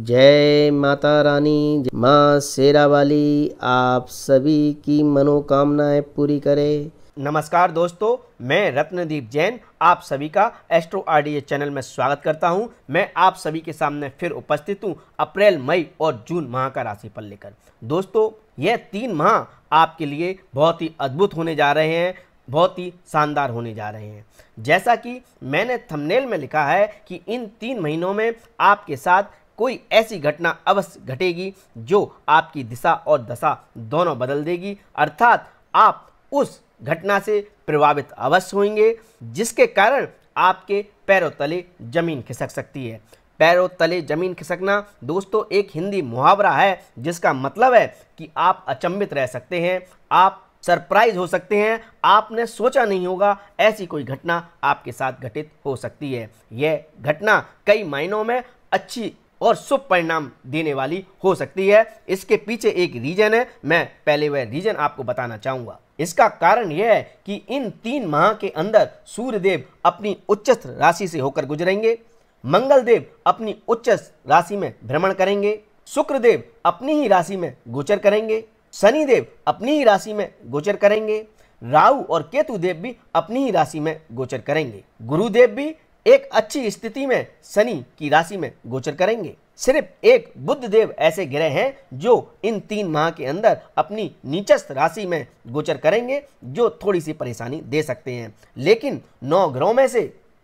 जय माता रानी, माँ शेरा वाली आप सभी की मनोकामनाएं पूरी करे। नमस्कार दोस्तों, मैं रत्नदीप जैन आप सभी का एस्ट्रो आरडीए चैनल में स्वागत करता हूं। मैं आप सभी के सामने फिर उपस्थित हूं अप्रैल, मई और जून माह का राशिफल लेकर। दोस्तों, यह 3 माह आपके लिए बहुत ही अद्भुत होने जा रहे हैं, बहुत ही शानदार होने जा रहे हैं। जैसा कि मैंने थंबनेल में लिखा है कि इन 3 महीनों में आपके साथ कोई ऐसी घटना अवश्य घटेगी जो आपकी दिशा और दशा दोनों बदल देगी, अर्थात आप उस घटना से प्रभावित अवश्य होंगे जिसके कारण आपके पैरों तले जमीन खिसक सकती है। पैरों तले जमीन खिसकना दोस्तों एक हिंदी मुहावरा है जिसका मतलब है कि आप अचंभित रह सकते हैं, आप सरप्राइज हो सकते हैं, आपने सोचा नहीं होगा ऐसी कोई घटना आपके साथ घटित हो सकती है। यह घटना कई मायनों में अच्छी और शुभ परिणाम देने वाली हो सकती है। इसके पीछे एक रीजन है, मैं पहले वह रीजन आपको बताना चाहूँगा। इसका कारण यह है कि इन 3 माह के अंदर सूर्यदेव अपनी उच्चस्थ राशि से होकर गुजरेंगे, मंगलदेव अपनी उच्चस्थ राशि में भ्रमण करेंगे, शुक्रदेव अपनी ही राशि में गोचर करेंगे, शनिदेव अपनी ही राशि में गोचर करेंगे, राहु और केतु देव भी अपनी ही राशि में गोचर करेंगे, गुरुदेव भी एक अच्छी स्थिति में शनि की राशि में गोचर करेंगे। सिर्फ एक बुध देव ऐसे ग्रह हैं जो इन 3 माह के अंदर अपनी नीचस्थ राशि में गोचर करेंगे, जो थोड़ी सी परेशानी दे सकते हैं। लेकिन 9 ग्रहों में से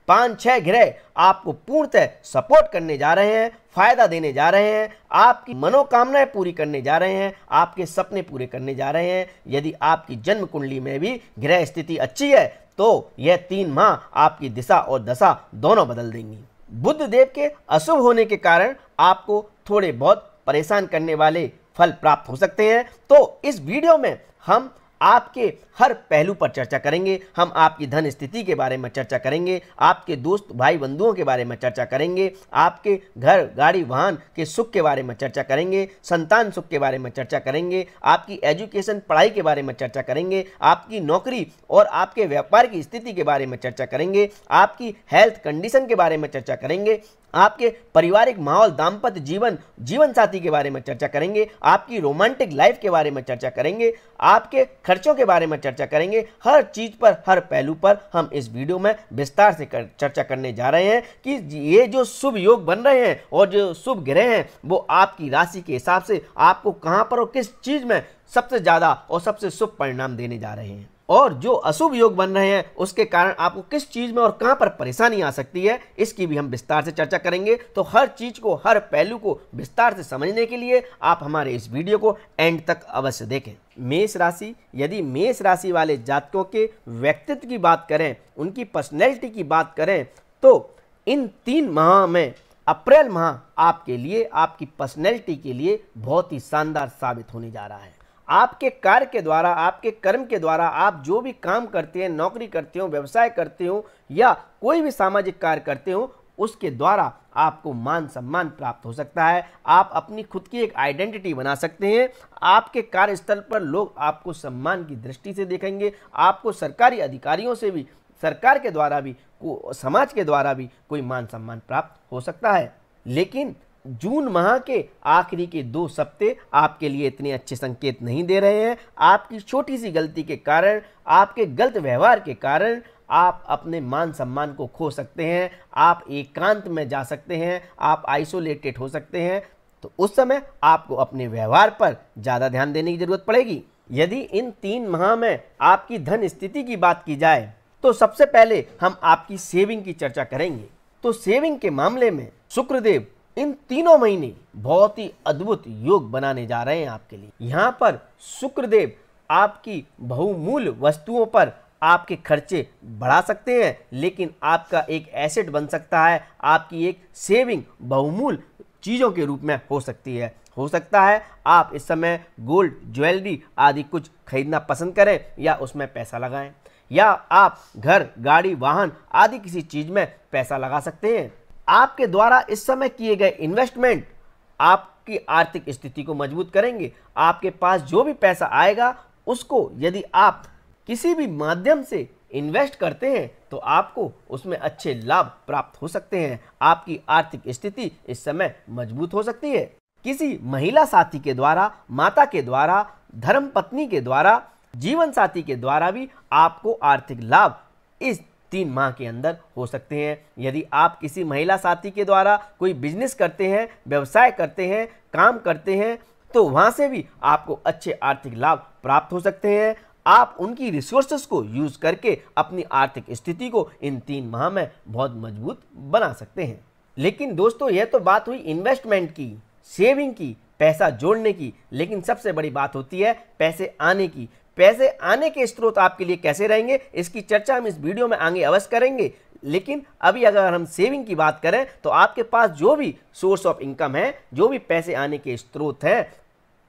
5-6 ग्रह आपको पूर्णतः सपोर्ट करने जा रहे हैं, फायदा देने जा रहे हैं, आपकी मनोकामनाएं पूरी करने जा रहे हैं, आपके सपने पूरे करने जा रहे हैं। यदि आपकी जन्म कुंडली में भी ग्रह स्थिति अच्छी है तो यह 3 माह आपकी दिशा और दशा दोनों बदल देंगी। बुध देव के अशुभ होने के कारण आपको थोड़े बहुत परेशान करने वाले फल प्राप्त हो सकते हैं। तो इस वीडियो में हम आपके हर पहलू पर चर्चा करेंगे। हम आपकी धन स्थिति के बारे में चर्चा करेंगे, आपके दोस्त भाई बंधुओं के बारे में चर्चा करेंगे, आपके घर गाड़ी वाहन के सुख के बारे में चर्चा करेंगे, संतान सुख के बारे में चर्चा करेंगे, आपकी एजुकेशन पढ़ाई के बारे में चर्चा करेंगे, आपकी नौकरी और आपके व्यापार की स्थिति के बारे में चर्चा करेंगे, आपकी हेल्थ कंडीशन के बारे में चर्चा करेंगे, आपके पारिवारिक माहौल, दाम्पत्य जीवन, जीवन साथी के बारे में चर्चा करेंगे, आपकी रोमांटिक लाइफ के बारे में चर्चा करेंगे, आपके खर्चों के बारे में चर्चा करेंगे। हर चीज पर, हर पहलू पर हम इस वीडियो में विस्तार से चर्चा करने जा रहे हैं कि ये जो शुभ योग बन रहे हैं और जो शुभ ग्रह हैं वो आपकी राशि के हिसाब से आपको कहां पर और किस चीज में सबसे ज्यादा और सबसे शुभ परिणाम देने जा रहे हैं, और जो अशुभ योग बन रहे हैं उसके कारण आपको किस चीज में और कहां पर परेशानी आ सकती है, इसकी भी हम विस्तार से चर्चा करेंगे। तो हर चीज को, हर पहलू को विस्तार से समझने के लिए आप हमारे इस वीडियो को एंड तक अवश्य देखें। मेष राशि, यदि मेष राशि वाले जातकों के व्यक्तित्व की बात करें, उनकी पर्सनैलिटी की बात करें, तो इन 3 माह में अप्रैल माह आपके लिए, आपकी पर्सनैलिटी के लिए बहुत ही शानदार साबित होने जा रहा है। आपके कार्य के द्वारा, आपके कर्म के द्वारा, आप जो भी काम करते हैं, नौकरी करते हो, व्यवसाय करते हो या कोई भी सामाजिक कार्य करते हो, उसके द्वारा आपको मान सम्मान प्राप्त हो सकता है। आप अपनी खुद की एक आइडेंटिटी बना सकते हैं। आपके कार्यस्थल पर लोग आपको सम्मान की दृष्टि से देखेंगे। आपको सरकारी अधिकारियों से भी, सरकार के द्वारा भी, समाज के द्वारा भी कोई मान सम्मान प्राप्त हो सकता है। लेकिन जून माह के आखिरी के 2 सप्ताह आपके लिए इतने अच्छे संकेत नहीं दे रहे हैं। आपकी छोटी सी गलती के कारण, आपके गलत व्यवहार के कारण आप अपने मान सम्मान को खो सकते हैं। आप एकांत में जा सकते हैं, आप आइसोलेटेड हो सकते हैं। तो उस समय आपको अपने व्यवहार पर ज़्यादा ध्यान देने की जरूरत पड़ेगी। यदि इन 3 माह में आपकी धन स्थिति की बात की जाए तो सबसे पहले हम आपकी सेविंग की चर्चा करेंगे। तो सेविंग के मामले में शुक्रदेव इन 3 महीने बहुत ही अद्भुत योग बनाने जा रहे हैं आपके लिए। यहाँ पर शुक्रदेव आपकी बहुमूल्य वस्तुओं पर आपके खर्चे बढ़ा सकते हैं, लेकिन आपका एक एसेट बन सकता है, आपकी एक सेविंग बहुमूल्य चीज़ों के रूप में हो सकती है। हो सकता है आप इस समय गोल्ड, ज्वेलरी आदि कुछ खरीदना पसंद करें या उसमें पैसा लगाएं, या आप घर, गाड़ी, वाहन आदि किसी चीज़ में पैसा लगा सकते हैं। आपके द्वारा इस समय किए गए इन्वेस्टमेंट आपकी आर्थिक स्थिति को मजबूत करेंगे। आपके पास जो भी पैसा आएगा उसको यदि आप किसी भी माध्यम से इन्वेस्ट करते हैं तो आपको उसमें अच्छे लाभ प्राप्त हो सकते हैं। आपकी आर्थिक स्थिति इस समय मजबूत हो सकती है। किसी महिला साथी के द्वारा, माता के द्वारा, धर्म पत्नी के द्वारा, जीवन साथी के द्वारा भी आपको आर्थिक लाभ इस 3 माह के अंदर हो सकते हैं। यदि आप किसी महिला साथी के द्वारा कोई बिजनेस करते हैं, व्यवसाय करते हैं, काम करते हैं, तो वहां से भी आपको अच्छे आर्थिक लाभ प्राप्त हो सकते हैं। आप उनकी रिसोर्सेस को यूज करके अपनी आर्थिक स्थिति को इन 3 माह में बहुत मजबूत बना सकते हैं। लेकिन दोस्तों, यह तो बात हुई इन्वेस्टमेंट की, सेविंग की, पैसा जोड़ने की। लेकिन सबसे बड़ी बात होती है पैसे आने की। पैसे आने के स्रोत आपके लिए कैसे रहेंगे, इसकी चर्चा हम इस वीडियो में आगे अवश्य करेंगे। लेकिन अभी अगर हम सेविंग की बात करें तो आपके पास जो भी सोर्स ऑफ इनकम है, जो भी पैसे आने के स्रोत हैं,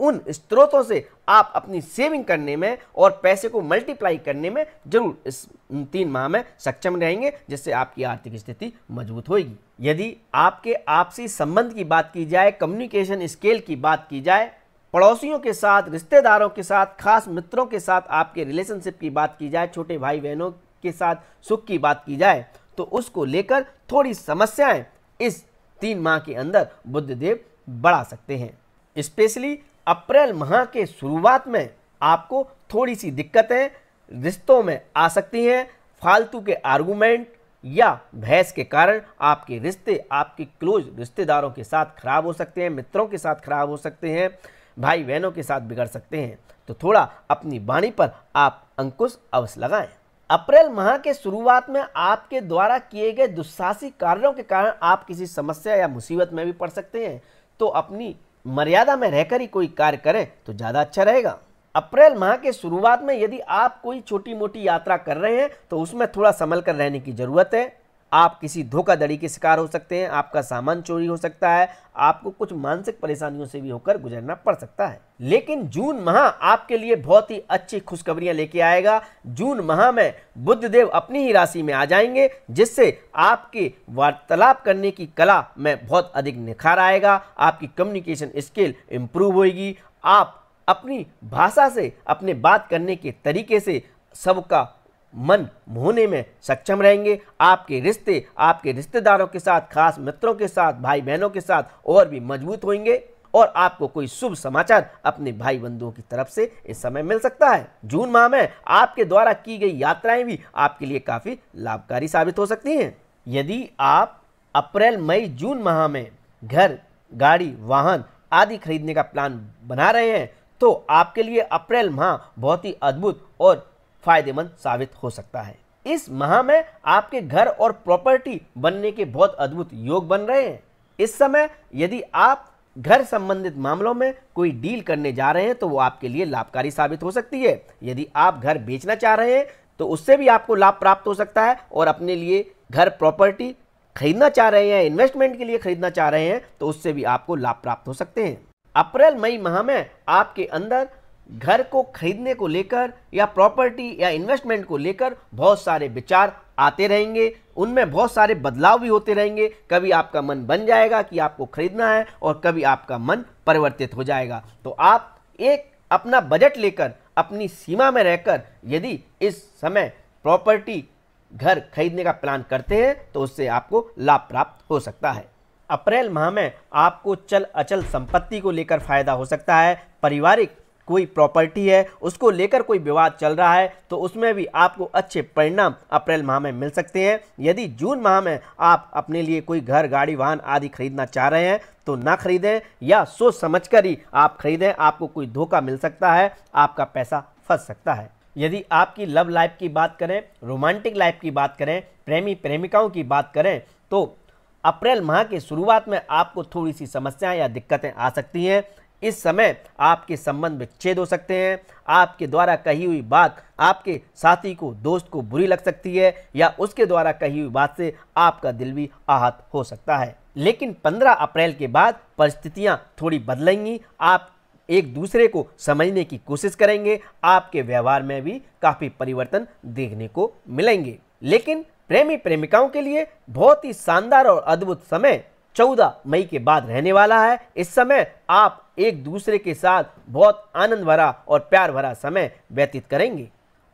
उन स्रोतों से आप अपनी सेविंग करने में और पैसे को मल्टीप्लाई करने में जरूर इस 3 माह में सक्षम रहेंगे, जिससे आपकी आर्थिक स्थिति मजबूत होगी। यदि आपके आपसी संबंध की बात की जाए, कम्युनिकेशन स्किल की बात की जाए, पड़ोसियों के साथ, रिश्तेदारों के साथ, खास मित्रों के साथ आपके रिलेशनशिप की बात की जाए, छोटे भाई बहनों के साथ सुख की बात की जाए, तो उसको लेकर थोड़ी समस्याएं इस 3 माह के अंदर बुधदेव बढ़ा सकते हैं। स्पेशली अप्रैल माह के शुरुआत में आपको थोड़ी सी दिक्कतें रिश्तों में आ सकती हैं। फालतू के आर्गुमेंट या बहस के कारण आपके रिश्ते आपके क्लोज रिश्तेदारों के साथ खराब हो सकते हैं, मित्रों के साथ खराब हो सकते हैं, भाई बहनों के साथ बिगड़ सकते हैं। तो थोड़ा अपनी वाणी पर आप अंकुश अवश्य लगाएं। अप्रैल माह के शुरुआत में आपके द्वारा किए गए दुस्साहसिक कार्यों के कारण आप किसी समस्या या मुसीबत में भी पड़ सकते हैं। तो अपनी मर्यादा में रहकर ही कोई कार्य करें तो ज़्यादा अच्छा रहेगा। अप्रैल माह के शुरुआत में यदि आप कोई छोटी मोटी यात्रा कर रहे हैं तो उसमें थोड़ा संभल कर रहने की ज़रूरत है। आप किसी धोखाधड़ी के शिकार हो सकते हैं, आपका सामान चोरी हो सकता है, आपको कुछ मानसिक परेशानियों से भी होकर गुजरना पड़ सकता है। लेकिन जून माह आपके लिए बहुत ही अच्छी खुशखबरियां लेके आएगा। जून माह में बुधदेव अपनी ही राशि में आ जाएंगे, जिससे आपके वार्तालाप करने की कला में बहुत अधिक निखार आएगा। आपकी कम्युनिकेशन स्किल इंप्रूव होगी। आप अपनी भाषा से, अपने बात करने के तरीके से सबका मन मोहने में सक्षम रहेंगे। आपके रिश्ते आपके रिश्तेदारों के साथ, खास मित्रों के साथ, भाई बहनों के साथ और भी मजबूत होंगे और आपको कोई शुभ समाचार अपने भाई बंधुओं की तरफ से इस समय मिल सकता है। जून माह में आपके द्वारा की गई यात्राएं भी आपके लिए काफी लाभकारी साबित हो सकती हैं। यदि आप अप्रैल मई जून माह में घर, गाड़ी, वाहन आदि खरीदने का प्लान बना रहे हैं तो आपके लिए अप्रैल माह बहुत ही अद्भुत और फायदेमंद साबित हो सकता है। इस माह में आपके घर और प्रॉपर्टी बनने के बहुत अद्भुत योग बन रहे हैं। इस समय यदि आप घर संबंधित मामलों में कोई डील करने जा रहे हैं तो वो आपके लिए लाभकारी साबित हो सकती है। यदि आप घर बेचना चाह रहे हैं तो उससे भी आपको लाभ प्राप्त हो सकता है और अपने लिए घर प्रॉपर्टी खरीदना चाह रहे हैं, इन्वेस्टमेंट के लिए खरीदना चाह रहे हैं तो उससे भी आपको लाभ प्राप्त हो सकते हैं। अप्रैल मई माह में आपके अंदर घर को खरीदने को लेकर या प्रॉपर्टी या इन्वेस्टमेंट को लेकर बहुत सारे विचार आते रहेंगे, उनमें बहुत सारे बदलाव भी होते रहेंगे। कभी आपका मन बन जाएगा कि आपको खरीदना है और कभी आपका मन परिवर्तित हो जाएगा। तो आप एक अपना बजट लेकर, अपनी सीमा में रहकर यदि इस समय प्रॉपर्टी, घर खरीदने का प्लान करते हैं तो उससे आपको लाभ प्राप्त हो सकता है। अप्रैल माह में आपको चल अचल संपत्ति को लेकर फायदा हो सकता है। पारिवारिक कोई प्रॉपर्टी है, उसको लेकर कोई विवाद चल रहा है तो उसमें भी आपको अच्छे परिणाम अप्रैल माह में मिल सकते हैं। यदि जून माह में आप अपने लिए कोई घर, गाड़ी, वाहन आदि खरीदना चाह रहे हैं तो ना खरीदें या सोच समझकर ही आप खरीदें। आपको कोई धोखा मिल सकता है, आपका पैसा फंस सकता है। यदि आपकी लव लाइफ की बात करें, रोमांटिक लाइफ की बात करें, प्रेमी प्रेमिकाओं की बात करें तो अप्रैल माह के शुरुआत में आपको थोड़ी सी समस्याएं या दिक्कतें आ सकती हैं। इस समय आपके संबंध विच्छेद हो सकते हैं। आपके द्वारा कही हुई बात आपके साथी को, दोस्त को बुरी लग सकती है या उसके द्वारा कही हुई बात से आपका दिल भी आहत हो सकता है। लेकिन 15 अप्रैल के बाद परिस्थितियां थोड़ी बदलेंगी। आप एक दूसरे को समझने की कोशिश करेंगे। आपके व्यवहार में भी काफ़ी परिवर्तन देखने को मिलेंगे। लेकिन प्रेमी प्रेमिकाओं के लिए बहुत ही शानदार और अद्भुत समय 14 मई के बाद रहने वाला है। इस समय आप एक दूसरे के साथ बहुत आनंद भरा और प्यार भरा समय व्यतीत करेंगे।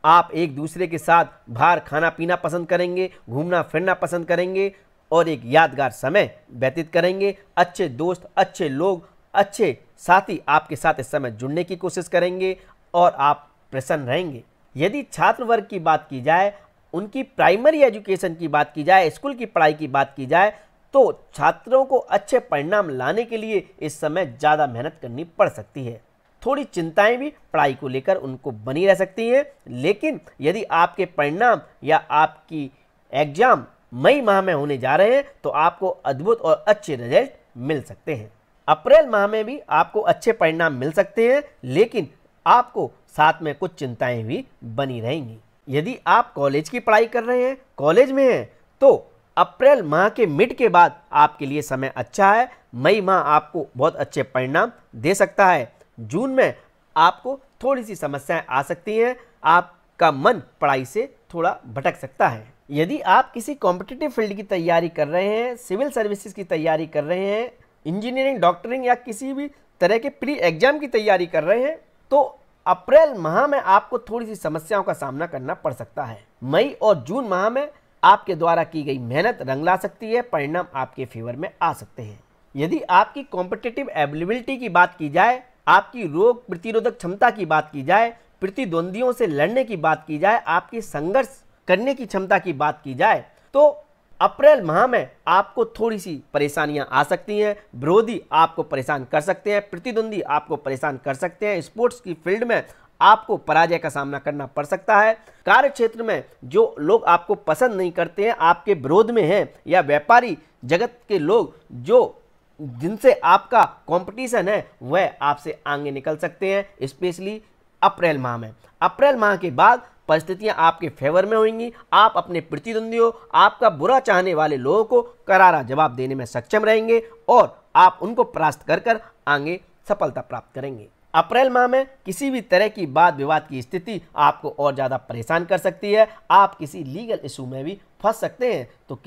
आप एक दूसरे के साथ बाहर खाना पीना पसंद करेंगे, घूमना फिरना पसंद करेंगे और एक यादगार समय व्यतीत करेंगे। अच्छे दोस्त, अच्छे लोग, अच्छे साथी आपके साथ इस समय जुड़ने की कोशिश करेंगे और आप प्रसन्न रहेंगे। यदि छात्र वर्ग की बात की जाए, उनकी प्राइमरी एजुकेशन की बात की जाए, स्कूल की पढ़ाई की बात की जाए, तो छात्रों को अच्छे परिणाम लाने के लिए इस समय ज़्यादा मेहनत करनी पड़ सकती है। थोड़ी चिंताएं भी पढ़ाई को लेकर उनको बनी रह सकती हैं, लेकिन यदि आपके परिणाम या आपकी एग्जाम मई माह में होने जा रहे हैं तो आपको अद्भुत और अच्छे रिजल्ट मिल सकते हैं। अप्रैल माह में भी आपको अच्छे परिणाम मिल सकते हैं, लेकिन आपको साथ में कुछ चिंताएं भी बनी रहेंगी। यदि आप कॉलेज की पढ़ाई कर रहे हैं, कॉलेज में हैं, तो अप्रैल माह के मिड के बाद आपके लिए समय अच्छा है। मई माह आपको बहुत अच्छे परिणाम दे सकता है। जून में आपको थोड़ी सी समस्याएं आ सकती हैं, आपका मन पढ़ाई से थोड़ा भटक सकता है। यदि आप किसी कॉम्पिटिटिव फील्ड की तैयारी कर रहे हैं, सिविल सर्विसेज की तैयारी कर रहे हैं, इंजीनियरिंग, डॉक्टरिंग या किसी भी तरह के प्री एग्जाम की तैयारी कर रहे हैं, तो अप्रैल माह में आपको थोड़ी सी समस्याओं का सामना करना पड़ सकता है। मई और जून माह में आपके द्वारा की गई मेहनत रंग ला सकती है, परिणाम आपके फेवर में आ सकते हैं। यदि आपकी कॉम्पिटिटिव एबिलिटी की बात की जाए, आपकी रोग प्रतिरोधक क्षमता की बात की जाए, प्रतिद्वंदियों से लड़ने की बात की जाए, आपकी संघर्ष करने की क्षमता की बात की जाए, तो अप्रैल माह में आपको थोड़ी सी परेशानियां आ सकती हैं। विरोधी आपको परेशान कर सकते हैं, प्रतिद्वंदी आपको परेशान कर सकते हैं। स्पोर्ट्स की फील्ड में आपको पराजय का सामना करना पड़ सकता है। कार्य क्षेत्र में जो लोग आपको पसंद नहीं करते हैं, आपके विरोध में हैं, या व्यापारी जगत के लोग जो जिनसे आपका कंपटीशन है, वह आपसे आगे निकल सकते हैं, स्पेशली अप्रैल माह में। अप्रैल माह के बाद परिस्थितियां आपके फेवर में होंगी। आप अपने प्रतिद्वंदियों, आपका बुरा चाहने वाले लोगों को करारा जवाब देने में सक्षम रहेंगे और आप उनको परास्त कर आगे सफलता प्राप्त करेंगे। अप्रैल माह में किसी भी तरह की वाद विवाद की स्थिति आपको और ज़्यादा परेशान कर सकती है। आप किसी लीगल इशू में भी फंस सकते हैं, तो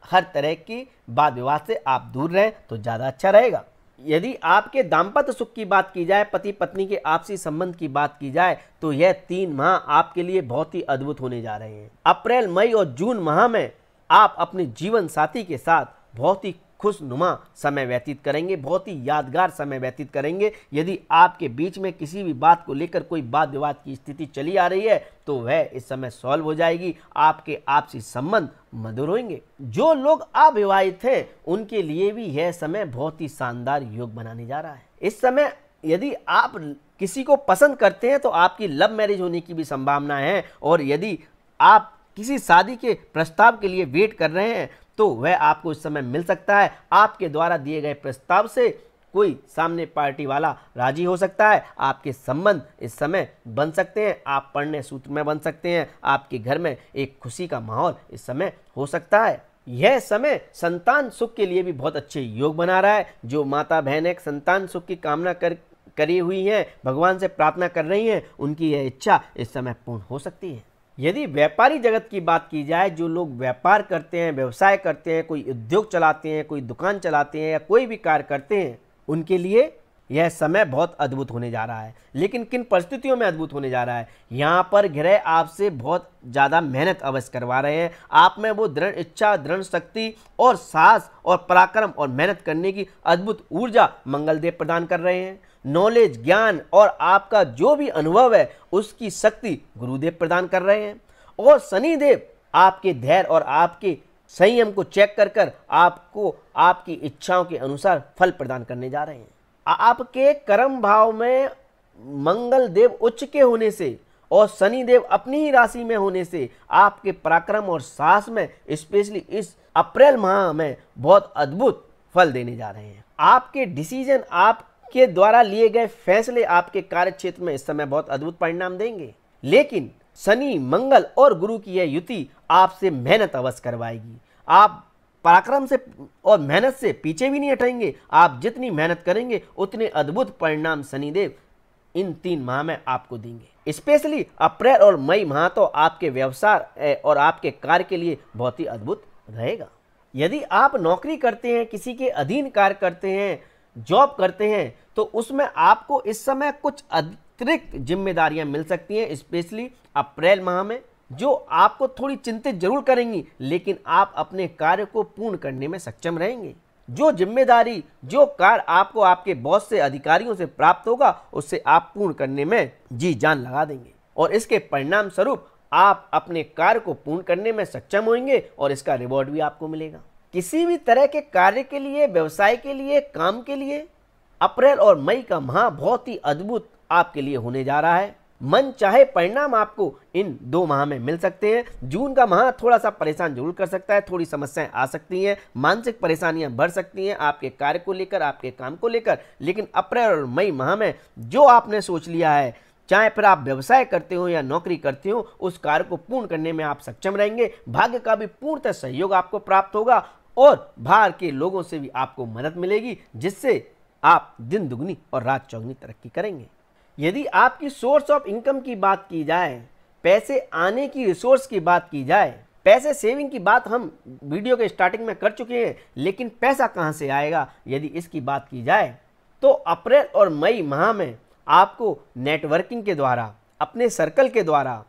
हर तरह की वाद विवाद से आप दूर रहें तो ज़्यादा अच्छा रहेगा। यदि आपके दाम्पत्य सुख की बात की जाए, पति पत्नी के आपसी संबंध की बात की जाए, तो यह 3 माह आपके लिए बहुत ही अद्भुत होने जा रहे हैं। अप्रैल, मई और जून माह में आप अपने जीवन साथी के साथ बहुत ही खुशनुमा समय व्यतीत करेंगे, बहुत ही यादगार समय व्यतीत करेंगे। यदि आपके बीच में किसी भी बात को लेकर कोई वाद विवाद की स्थिति चली आ रही है, तो वह इस समय सॉल्व हो जाएगी। आपके आपसी संबंध मधुर होंगे। जो लोग अविवाहित हैं, उनके लिए भी यह समय बहुत ही शानदार योग बनाने जा रहा है। इस समय यदि आप किसी को पसंद करते हैं, तो आपकी लव मैरिज होने की भी संभावना है, और यदि आप किसी शादी के प्रस्ताव के लिए वेट कर रहे हैं, तो वह आपको इस समय मिल सकता है। आपके द्वारा दिए गए प्रस्ताव से कोई सामने पार्टी वाला राजी हो सकता है। आपके संबंध इस समय बन सकते हैं, आप पढ़ने सूत्र में बन सकते हैं। आपके घर में एक खुशी का माहौल इस समय हो सकता है। यह समय संतान सुख के लिए भी बहुत अच्छे योग बना रहा है। जो माता बहनें संतान सुख की कामना करी हुई हैं, भगवान से प्रार्थना कर रही हैं, उनकी यह इच्छा इस समय पूर्ण हो सकती है। यदि व्यापारी जगत की बात की जाए, जो लोग व्यापार करते हैं, व्यवसाय करते हैं, कोई उद्योग चलाते हैं, कोई दुकान चलाते हैं या कोई भी कार्य करते हैं, उनके लिए यह समय बहुत अद्भुत होने जा रहा है। लेकिन किन परिस्थितियों में अद्भुत होने जा रहा है? यहाँ पर ग्रह आपसे बहुत ज़्यादा मेहनत अवश्य करवा रहे हैं। आप में वो दृढ़ इच्छा, दृढ़ शक्ति और साहस और पराक्रम और मेहनत करने की अद्भुत ऊर्जा मंगलदेव प्रदान कर रहे हैं। नॉलेज, ज्ञान और आपका जो भी अनुभव है, उसकी शक्ति गुरुदेव प्रदान कर रहे हैं। और शनिदेव आपके धैर्य और आपके संयम को चेक कर आपको आपकी इच्छाओं के अनुसार फल प्रदान करने जा रहे हैं। आपके कर्म भाव में मंगल देव उच्च के होने से और शनिदेव अपनी ही राशि में होने से आपके पराक्रम और साहस में स्पेशली इस अप्रैल माह में बहुत अद्भुत फल देने जा रहे हैं। आपके डिसीजन, आपके द्वारा लिए गए फैसले आपके कार्य क्षेत्र में इस समय बहुत अद्भुत परिणाम देंगे। लेकिन शनि, मंगल और गुरु की यह युति आपसे मेहनत अवश्य करवाएगी। आप पराक्रम से और मेहनत से पीछे भी नहीं हटेंगे। आप जितनी मेहनत करेंगे उतने अद्भुत परिणाम शनिदेव इन 3 माह में आपको देंगे। स्पेशली अप्रैल और मई माह तो आपके व्यवसाय और आपके कार्य के लिए बहुत ही अद्भुत रहेगा। यदि आप नौकरी करते हैं, किसी के अधीन कार्य करते हैं, जॉब करते हैं, तो उसमें आपको इस समय कुछ अतिरिक्त जिम्मेदारियां मिल सकती हैं, स्पेशली अप्रैल माह में, जो आपको थोड़ी चिंतित जरूर करेंगी, लेकिन आप अपने कार्य को पूर्ण करने में सक्षम रहेंगे। जो जिम्मेदारी, जो कार्य आपको आपके बॉस से, अधिकारियों से प्राप्त होगा, उससे आप पूर्ण करने में जी जान लगा देंगे और इसके परिणाम स्वरूप आप अपने कार्य को पूर्ण करने में सक्षम होंगे और इसका रिवॉर्ड भी आपको मिलेगा। किसी भी तरह के कार्य के लिए, व्यवसाय के लिए, काम के लिए अप्रैल और मई का माह बहुत ही अद्भुत आपके लिए होने जा रहा है। मन चाहे परिणाम आपको इन 2 माह में मिल सकते हैं। जून का माह थोड़ा सा परेशान जरूर कर सकता है, थोड़ी समस्याएं आ सकती हैं, मानसिक परेशानियां बढ़ सकती हैं आपके कार्य को लेकर, आपके काम को लेकर, लेकिन अप्रैल और मई माह में जो आपने सोच लिया है, चाहे फिर आप व्यवसाय करते हो या नौकरी करते हो, उस कार्य को पूर्ण करने में आप सक्षम रहेंगे। भाग्य का भी पूर्णतः सहयोग आपको प्राप्त होगा और बाहर के लोगों से भी आपको मदद मिलेगी, जिससे आप दिन दुगनी और रात चौगुनी तरक्की करेंगे। यदि आपकी सोर्स ऑफ इनकम की बात की जाए, पैसे आने की रिसोर्स की बात की जाए, पैसे सेविंग की बात हम वीडियो के स्टार्टिंग में कर चुके हैं, लेकिन पैसा कहां से आएगा यदि इसकी बात की जाए, तो अप्रैल और मई माह में आपको नेटवर्किंग के द्वारा, अपने सर्कल के द्वारा,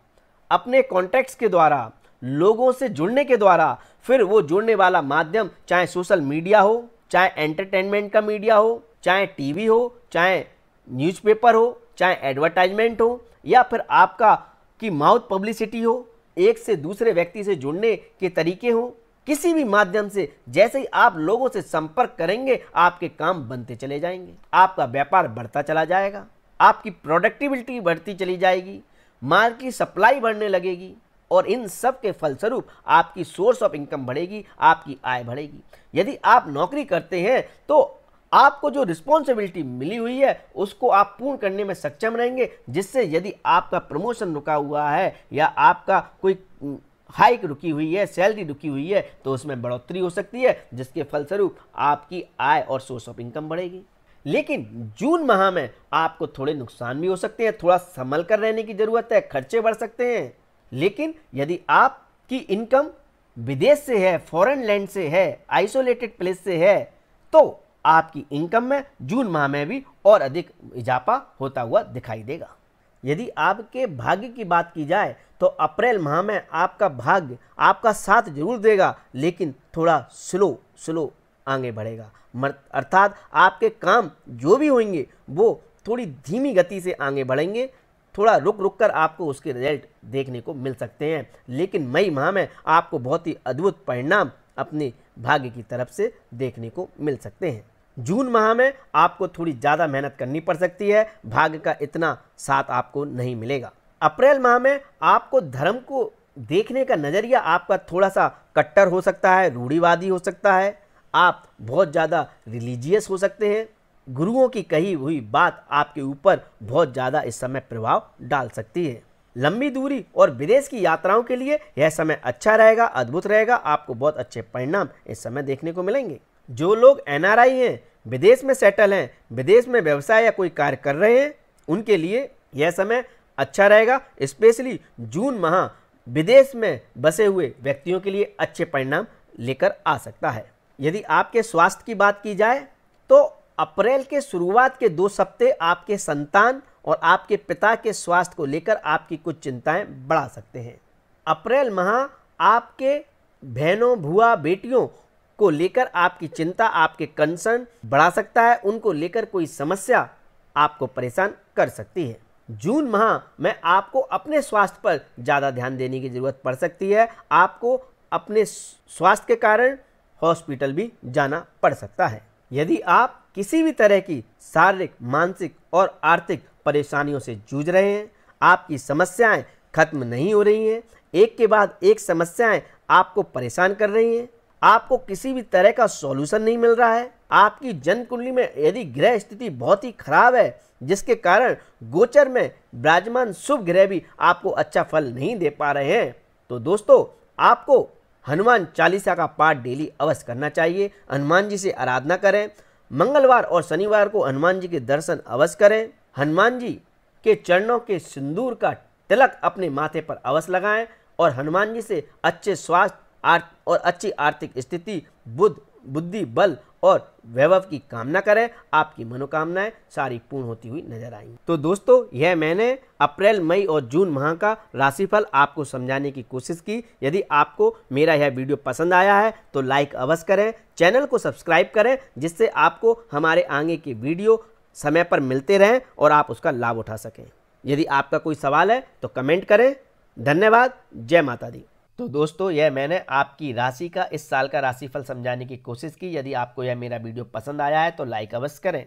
अपने कॉन्टैक्ट्स के द्वारा, लोगों से जुड़ने के द्वारा, फिर वो जुड़ने वाला माध्यम चाहे सोशल मीडिया हो, चाहे एंटरटेनमेंट का मीडिया हो, चाहे टीवी हो, चाहे न्यूज़पेपर हो, चाहे एडवर्टाइजमेंट हो, या फिर आपका की माउथ पब्लिसिटी हो, एक से दूसरे व्यक्ति से जुड़ने के तरीके हो, किसी भी माध्यम से जैसे ही आप लोगों से संपर्क करेंगे, आपके काम बनते चले जाएंगे, आपका व्यापार बढ़ता चला जाएगा, आपकी प्रोडक्टिविटी बढ़ती चली जाएगी, माल की सप्लाई बढ़ने लगेगी और इन सब के फलस्वरूप आपकी सोर्स ऑफ इनकम बढ़ेगी, आपकी आय बढ़ेगी। यदि आप नौकरी करते हैं तो आपको जो रिस्पॉन्सिबिलिटी मिली हुई है उसको आप पूर्ण करने में सक्षम रहेंगे, जिससे यदि आपका प्रमोशन रुका हुआ है या आपका कोई हाइक रुकी हुई है, सैलरी रुकी हुई है, तो उसमें बढ़ोतरी हो सकती है, जिसके फलस्वरूप आपकी आय और सोर्स ऑफ इनकम बढ़ेगी। लेकिन जून माह में आपको थोड़े नुकसान भी हो सकते हैं, थोड़ा संभल कर रहने की जरूरत है, खर्चे बढ़ सकते हैं। लेकिन यदि आपकी इनकम विदेश से है, फॉरेन लैंड से है, आइसोलेटेड प्लेस से है, तो आपकी इनकम में जून माह में भी और अधिक इजाफा होता हुआ दिखाई देगा। यदि आपके भाग्य की बात की जाए तो अप्रैल माह में आपका भाग्य आपका साथ जरूर देगा, लेकिन थोड़ा स्लो आगे बढ़ेगा। अर्थात आपके काम जो भी होंगे वो थोड़ी धीमी गति से आगे बढ़ेंगे, थोड़ा रुक कर आपको उसके रिजल्ट देखने को मिल सकते हैं। लेकिन मई माह में आपको बहुत ही अद्भुत परिणाम अपने भाग्य की तरफ से देखने को मिल सकते हैं। जून माह में आपको थोड़ी ज़्यादा मेहनत करनी पड़ सकती है, भाग्य का इतना साथ आपको नहीं मिलेगा। अप्रैल माह में आपको धर्म को देखने का नज़रिया आपका थोड़ा सा कट्टर हो सकता है, रूढ़िवादी हो सकता है, आप बहुत ज़्यादा रिलीजियस हो सकते हैं। गुरुओं की कही हुई बात आपके ऊपर बहुत ज़्यादा इस समय प्रभाव डाल सकती है। लंबी दूरी और विदेश की यात्राओं के लिए यह समय अच्छा रहेगा, अद्भुत रहेगा, आपको बहुत अच्छे परिणाम इस समय देखने को मिलेंगे। जो लोग NRI हैं, विदेश में सेटल हैं, विदेश में व्यवसाय या कोई कार्य कर रहे हैं, उनके लिए यह समय अच्छा रहेगा। स्पेशली जून माह विदेश में बसे हुए व्यक्तियों के लिए अच्छे परिणाम लेकर आ सकता है। यदि आपके स्वास्थ्य की बात की जाए तो अप्रैल के शुरुआत के 2 हफ्ते आपके संतान और आपके पिता के स्वास्थ्य को लेकर आपकी कुछ चिंताएं बढ़ा सकते हैं। अप्रैल माह आपके बहनों, बुआ, बेटियों को लेकर आपकी चिंता, आपके कंसर्न बढ़ा सकता है, उनको लेकर कोई समस्या आपको परेशान कर सकती है। जून माह में आपको अपने स्वास्थ्य पर ज़्यादा ध्यान देने की जरूरत पड़ सकती है, आपको अपने स्वास्थ्य के कारण हॉस्पिटल भी जाना पड़ सकता है। यदि आप किसी भी तरह की शारीरिक, मानसिक और आर्थिक परेशानियों से जूझ रहे हैं, आपकी समस्याएं खत्म नहीं हो रही हैं, एक के बाद एक समस्याएं आपको परेशान कर रही हैं, आपको किसी भी तरह का सॉल्यूशन नहीं मिल रहा है, आपकी जन्म कुंडली में यदि ग्रह स्थिति बहुत ही खराब है, जिसके कारण गोचर में विराजमान शुभ ग्रह भी आपको अच्छा फल नहीं दे पा रहे हैं, तो दोस्तों आपको हनुमान चालीसा का पाठ डेली अवश्य करना चाहिए। हनुमान जी से आराधना करें, मंगलवार और शनिवार को हनुमान जी के दर्शन अवश्य करें, हनुमान जी के चरणों के सिंदूर का तिलक अपने माथे पर अवश्य लगाएं और हनुमान जी से अच्छे स्वास्थ्य और अच्छी आर्थिक स्थिति, बुद्धि, बल और वैभव की कामना करें, आपकी मनोकामनाएं सारी पूर्ण होती हुई नजर आएंगी। तो दोस्तों, यह मैंने अप्रैल, मई और जून माह का राशिफल आपको समझाने की कोशिश की। यदि आपको मेरा यह वीडियो पसंद आया है तो लाइक अवश्य करें, चैनल को सब्सक्राइब करें, जिससे आपको हमारे आगे के वीडियो समय पर मिलते रहें और आप उसका लाभ उठा सकें। यदि आपका कोई सवाल है तो कमेंट करें। धन्यवाद। जय माता दी। तो दोस्तों, यह मैंने आपकी राशि का इस साल का राशिफल समझाने की कोशिश की। यदि आपको यह मेरा वीडियो पसंद आया है तो लाइक अवश्य करें।